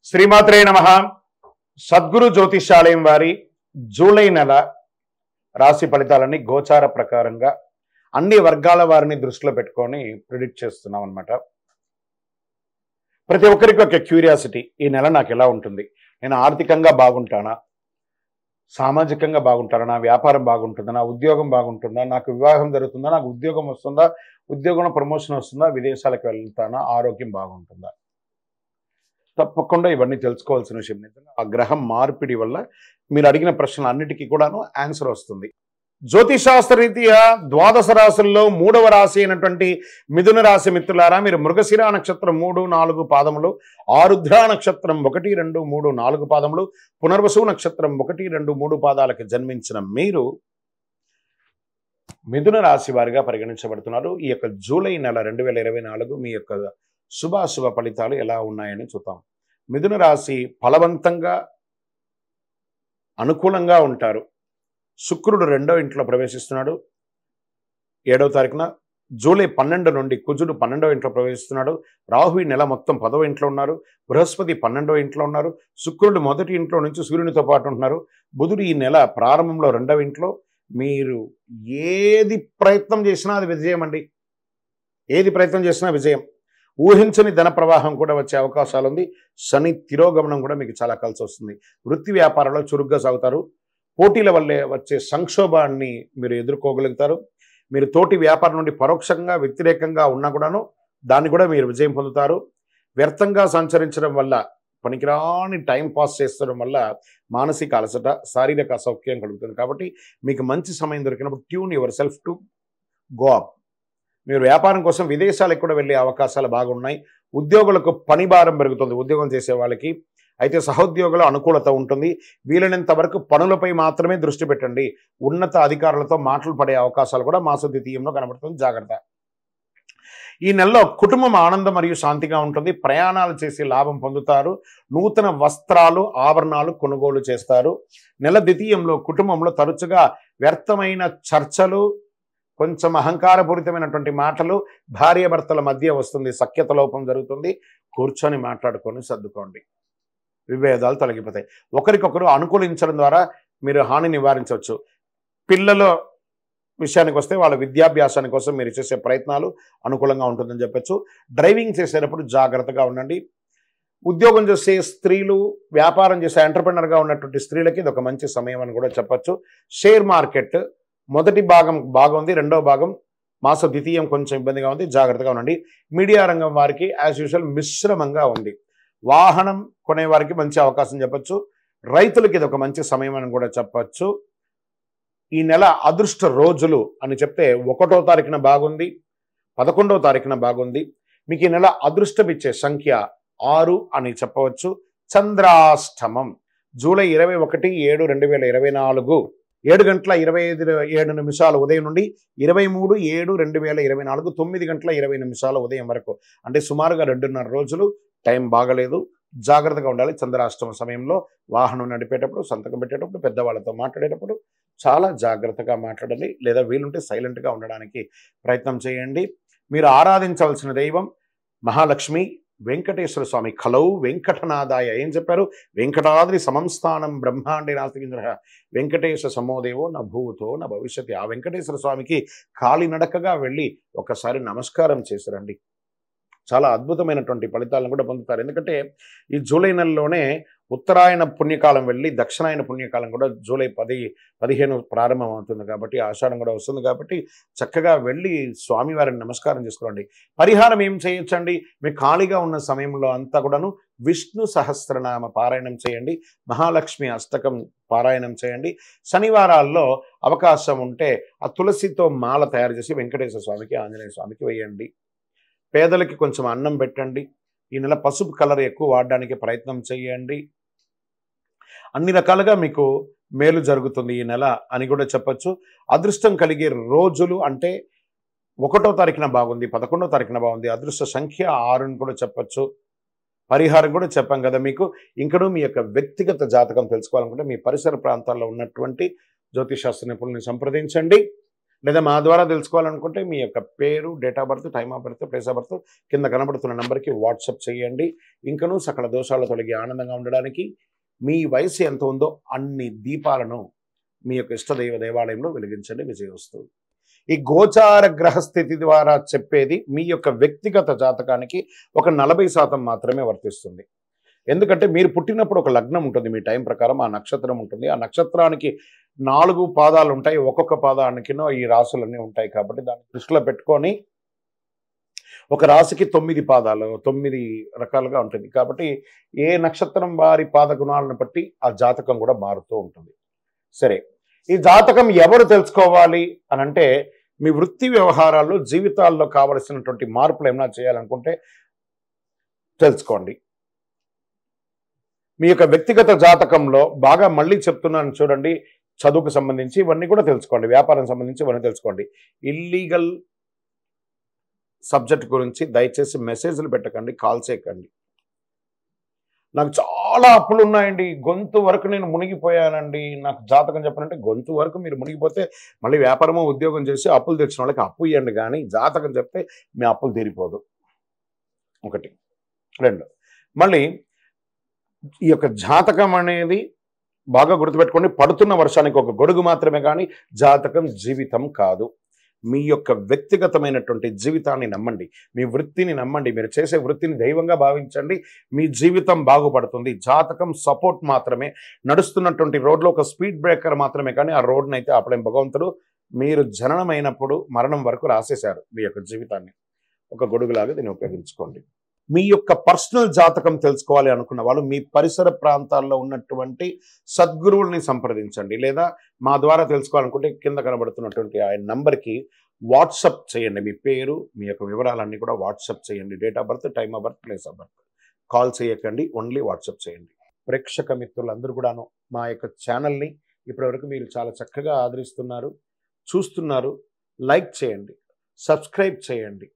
శ్రీమాత్రే నమః. సద్గురు జ్యోతిషాలయం వారి జూలై నెల రాశి ఫలితాలని గోచార ప్రకారంగా అన్ని వర్గాల వారిని దృష్టిలో పెట్టుకొని ప్రిడిక్ట్ చేస్తున్నాం అనమాట. ప్రతి ఒక్కరికి ఒక క్యూరియాసిటీ, ఈ నెల నాకు ఎలా ఉంటుంది, నేను ఆర్థికంగా బాగుంటానా, సామాజికంగా బాగుంటానా, నా వ్యాపారం బాగుంటుందా, నా ఉద్యోగం బాగుంటుందా, నాకు వివాహం జరుగుతుందా, నాకు ఉద్యోగం వస్తుందా, ఉద్యోగంలో ప్రమోషన్ వస్తుందా, విదేశాలకు వెళ్తానా, ఆరోగ్యం బాగుంటుందా. తప్పకుండా ఇవన్నీ తెలుసుకోవాల్సిన విషయం. నిజంగా ఆ గ్రహం మార్పిడి వల్ల మీరు అడిగిన ప్రశ్నలు అన్నిటికీ కూడాను ఆన్సర్ వస్తుంది. జ్యోతిషాస్త్ర రీత్యా ద్వాదశ రాశుల్లో 3వ రాశి అయినటువంటి మిథున రాశి మిత్రులారా, మీరు మృగశిర నక్షత్రం 3, 4 పాదములు, ఆరుద్ర నక్షత్రం 1, 2, 3, 4 పాదములు, పునర్వసు నక్షత్రం 1, 2, 3 పాదాలకు జన్మించిన మీరు మిథున రాశి వారిగా పరిగణించబడుతున్నారు. ఈ యొక్క జూలై నెల 2024 మీ యొక్క శుభాశుభ ఫలితాలు ఎలా ఉన్నాయని చూద్దాం. మిథున రాశి ఫలవంతంగా అనుకూలంగా ఉంటారు. శుక్రుడు 2వ ఇంట్లో ప్రవేశిస్తున్నాడు 7వ తారీఖున. జూలై 12 నుండి కుజుడు 12వ ఇంట్లో ప్రవేశిస్తున్నాడు. రాహు ఈ నెల మొత్తం 10వ ఇంట్లో ఉన్నారు. బృహస్పతి 12వ ఇంట్లో ఉన్నారు. శుక్రుడు 1వ ఇంట్లో నుంచి సూర్యునితో పాటు ఉంటున్నారు. బుధుడు ఈ నెల ప్రారంభంలో 2వ ఇంట్లో. మీరు ఏది ప్రయత్నం చేసినా అది విజయం అండి. ఏది ప్రయత్నం చేసినా విజయం. ఊహించని ధన ప్రవాహం కూడా వచ్చే అవకాశాలు ఉంది. శని తిరోగమనం కూడా మీకు చాలా కలిసి వస్తుంది. వృత్తి వ్యాపారంలో చురుగ్గా సాగుతారు. పోటీల వల్లే వచ్చే సంక్షోభాన్ని మీరు ఎదుర్కోగలుగుతారు. మీరు తోటి వ్యాపారం నుండి పరోక్షంగా వ్యతిరేకంగా ఉన్నా కూడాను దాన్ని కూడా మీరు విజయం పొందుతారు. వ్యర్థంగా సంచరించడం వల్ల, పనికిరాని టైం పాస్ చేస్తడం వల్ల మానసిక అలసట, శారీరక అసౌఖ్యం కలుగుతుంది. కాబట్టి మీకు మంచి సమయం దొరికినప్పుడు tune your self to go up. మీరు వ్యాపారం కోసం విదేశాలకు కూడా వెళ్ళే అవకాశాలు బాగున్నాయి. ఉద్యోగులకు పని భారం పెరుగుతుంది ఉద్యోగం చేసే వాళ్ళకి. అయితే సహోద్యోగుల అనుకూలత ఉంటుంది. వీలైనంత వరకు పనులపై మాత్రమే దృష్టి పెట్టండి. ఉన్నత అధికారులతో మాటలు పడే అవకాశాలు కూడా మాస ద్వితీయంలో కనబడుతుంది. జాగ్రత్త. ఈ నెలలో కుటుంబం ఆనందం మరియు శాంతిగా ఉంటుంది. ప్రయాణాలు చేసి లాభం పొందుతారు. నూతన వస్త్రాలు, ఆభరణాలు కొనుగోలు చేస్తారు. నెల ద్వితీయంలో కుటుంబంలో తరచుగా వ్యర్థమైన చర్చలు, కొంచెం అహంకారపూరితమైనటువంటి మాటలు భార్యాభర్తల మధ్య వస్తుంది. సఖ్యత లోపం జరుగుతుంది. కూర్చొని మాట్లాడుకొని సర్దుకోండి. విభేదాలు తొలగిపోతాయి. ఒకరికొకరు అనుకూలించడం ద్వారా మీరు హాని నివారించవచ్చు. పిల్లల విషయానికి వస్తే వాళ్ళ విద్యాభ్యాసాని కోసం మీరు చేసే ప్రయత్నాలు అనుకూలంగా ఉంటుందని చెప్పచ్చు. డ్రైవింగ్ చేసేటప్పుడు జాగ్రత్తగా ఉండండి. ఉద్యోగం చేసే స్త్రీలు, వ్యాపారం చేసే ఎంటర్‌ప్రెన్యూర్‌గా ఉన్నటువంటి స్త్రీలకి ఇది ఒక మంచి సమయం అని కూడా చెప్పచ్చు. షేర్ మార్కెట్ మొదటి భాగం బాగుంది. 2వ భాగం మాస ద్వితీయం కొంచెం ఇబ్బందిగా ఉంది. జాగ్రత్తగా ఉండండి. మీడియా రంగం వారికి యాజ్ యూజువల్ మిశ్రమంగా ఉంది. వాహనం కొనేవారికి మంచి అవకాశం చెప్పచ్చు. రైతులకి ఇది ఒక మంచి సమయం అని కూడా చెప్పచ్చు. ఈ నెల అదృష్ట రోజులు అని చెప్తే 1వ తారీఖున బాగుంది, 11వ తారీఖున బాగుంది. మీకు ఈ నెల అదృష్టమిచ్చే సంఖ్య 6 అని చెప్పవచ్చు. చంద్రాష్టమం జూలై 21/7/2024 7:27 ఉదయం నుండి 23/7/2024 9:20 ఉదయం వరకు, అంటే సుమారుగా 2.5 రోజులు టైం బాగలేదు. జాగ్రత్తగా ఉండాలి. చంద్రాష్టమ సమయంలో వాహనం నడిపేటప్పుడు, సంతకం పెట్టేటప్పుడు, పెద్దవాళ్ళతో మాట్లాడేటప్పుడు చాలా జాగ్రత్తగా మాట్లాడాలి. లేదా వీలుంటే సైలెంట్గా ఉండడానికి ప్రయత్నం చేయండి. మీరు ఆరాధించవలసిన దైవం మహాలక్ష్మి, వెంకటేశ్వర స్వామి. కలౌ వెంకటనాథాయ. ఏం చెప్పారు? వెంకటాద్రి సమంస్థానం బ్రహ్మాండే నాస్తికింద్ర వెంకటేశ్వర సమోదేవో నా భూతో నా భవిష్యత్. ఆ వెంకటేశ్వర స్వామికి కాలినడకగా వెళ్ళి ఒకసారి నమస్కారం చేసిరండి. చాలా అద్భుతమైనటువంటి ఫలితాలను కూడా పొందుతారు. ఎందుకంటే ఈ జూలై నెలలోనే ఉత్తరాయణ పుణ్యకాలం వెళ్ళి దక్షిణాయన పుణ్యకాలం కూడా జూలై 10-15 ప్రారంభం అవుతుంది. కాబట్టి ఆషాఢం కూడా వస్తుంది. కాబట్టి చక్కగా వెళ్ళి స్వామివారిని నమస్కారం చేసుకోండి. పరిహారం ఏం చేయొచ్చండి? మీకు ఖాళీగా ఉన్న సమయంలో అంతా కూడాను విష్ణు సహస్రనామ పారాయణం చేయండి. మహాలక్ష్మి అష్టకం పారాయణం చేయండి. శనివారాల్లో అవకాశం ఉంటే ఆ తులసితో మాల తయారు చేసి వెంకటేశ్వర స్వామికి, ఆంజనేయ స్వామికి వేయండి. పేదలకి కొంచెం అన్నం పెట్టండి. ఈ నెల పసుపు కలర్ ఎక్కువ వాడడానికి ప్రయత్నం చేయండి. అన్ని రకాలుగా మీకు మేలు జరుగుతుంది ఈ నెల అని కూడా చెప్పచ్చు. అదృష్టం కలిగే రోజులు అంటే 1వ తారీఖున బాగుంది, 11వ తారీఖున బాగుంది. అదృష్ట సంఖ్య 6 అని కూడా చెప్పచ్చు. పరిహారం కూడా చెప్పాం కదా మీకు. ఇంకనూ మీ యొక్క వ్యక్తిగత జాతకం తెలుసుకోవాలనుకుంటే మీ పరిసర ప్రాంతాల్లో ఉన్నటువంటి జ్యోతిషాస్త్ర నిపుణుల్ని సంప్రదించండి. లేదా మా ద్వారా తెలుసుకోవాలనుకుంటే మీ యొక్క పేరు, date of birth, time of birth, place of birth కింద కనబడుతున్న నెంబర్కి వాట్సాప్ చేయండి. ఇంకనూ సకల దోషాలు తొలగి ఆనందంగా ఉండడానికి మీ వయసు ఎంత ఉందో అన్ని దీపాలను మీ యొక్క ఇష్టదైవ దేవాలయంలో వెలిగించండి. విజయోస్తు. ఈ గోచార గ్రహస్థితి ద్వారా చెప్పేది మీ యొక్క వ్యక్తిగత జాతకానికి ఒక 40% మాత్రమే వర్తిస్తుంది. ఎందుకంటే మీరు పుట్టినప్పుడు ఒక లగ్నం ఉంటుంది, మీ టైం ప్రకారం ఆ నక్షత్రం ఉంటుంది. ఆ నక్షత్రానికి 4 పాదాలు ఉంటాయి, ఒక్కొక్క పాదానికినో ఈ రాసులన్నీ ఉంటాయి. కాబట్టి దాన్ని దృష్టిలో పెట్టుకొని ఒక రాశికి 9 పాదాలు, 9 రకాలుగా ఉంటుంది. కాబట్టి ఏ నక్షత్రం వారి పాద గుణాలను బట్టి ఆ జాతకం కూడా మారుతూ ఉంటుంది. సరే, ఈ జాతకం ఎవరు తెలుసుకోవాలి అని అంటే, మీ వృత్తి వ్యవహారాల్లో జీవితాల్లో కావలసినటువంటి మార్పులు ఏమైనా చేయాలనుకుంటే తెలుసుకోండి. మీ యొక్క వ్యక్తిగత జాతకంలో బాగా మళ్ళీ చెప్తున్నాను చూడండి, చదువుకు సంబంధించి ఇవన్నీ కూడా తెలుసుకోండి, వ్యాపారం సంబంధించి ఇవన్నీ తెలుసుకోండి. ఇల్లీగల్ సబ్జెక్ట్ గురించి దయచేసి మెసేజ్లు పెట్టకండి, కాల్ చేయకండి. నాకు చాలా అప్పులు ఉన్నాయండి, గొంతు వరకు నేను మునిగిపోయానండి, నాకు జాతకం చెప్పనంటే గొంతు వరకు మీరు మునిగిపోతే మళ్ళీ వ్యాపారమో ఉద్యోగం చేసి అప్పులు తెచ్చిన వాళ్ళకి అప్పు ఇవ్వండి, కానీ జాతకం చెప్తే మీ అప్పులు తీరిపోదు. 1. 2, మళ్ళీ ఈ యొక్క జాతకం అనేది బాగా గుర్తుపెట్టుకోండి, పడుతున్న వర్షానికి ఒక గొడుగు మాత్రమే, కానీ జాతకం జీవితం కాదు. మీ యొక్క వ్యక్తిగతమైనటువంటి జీవితాన్ని నమ్మండి, మీ వృత్తిని నమ్మండి, మీరు చేసే వృత్తిని దైవంగా భావించండి, మీ జీవితం బాగుపడుతుంది. జాతకం సపోర్ట్ మాత్రమే, నడుస్తున్నటువంటి రోడ్లో ఒక స్పీడ్ బ్రేకర్ మాత్రమే, కానీ ఆ రోడ్ని అయితే ఆపలేం. భగవంతుడు మీరు జననమైనప్పుడు మరణం వరకు రాసేశారు మీ యొక్క జీవితాన్ని, ఒక గొడుగులాగా దీన్ని ఉపయోగించుకోండి. మీ యొక్క పర్సనల్ జాతకం తెలుసుకోవాలి అనుకున్న వాళ్ళు మీ పరిసర ప్రాంతాల్లో ఉన్నటువంటి సద్గురువుల్ని సంప్రదించండి, లేదా మా ద్వారా తెలుసుకోవాలనుకుంటే కింద కనబడుతున్నటువంటి ఆ నంబర్కి వాట్సప్ చేయండి. మీ పేరు, మీ యొక్క వివరాలన్నీ కూడా వాట్సప్ చేయండి. Date of birth, time of birth, place of birth. Call చేయకండి, ఓన్లీ వాట్సప్ చేయండి. ప్రేక్షక మిత్రులందరూ కూడాను మా యొక్క ఛానల్ని ఇప్పటివరకు మీరు చాలా చక్కగా ఆదరిస్తున్నారు, చూస్తున్నారు. లైక్ చేయండి, సబ్స్క్రైబ్ చేయండి.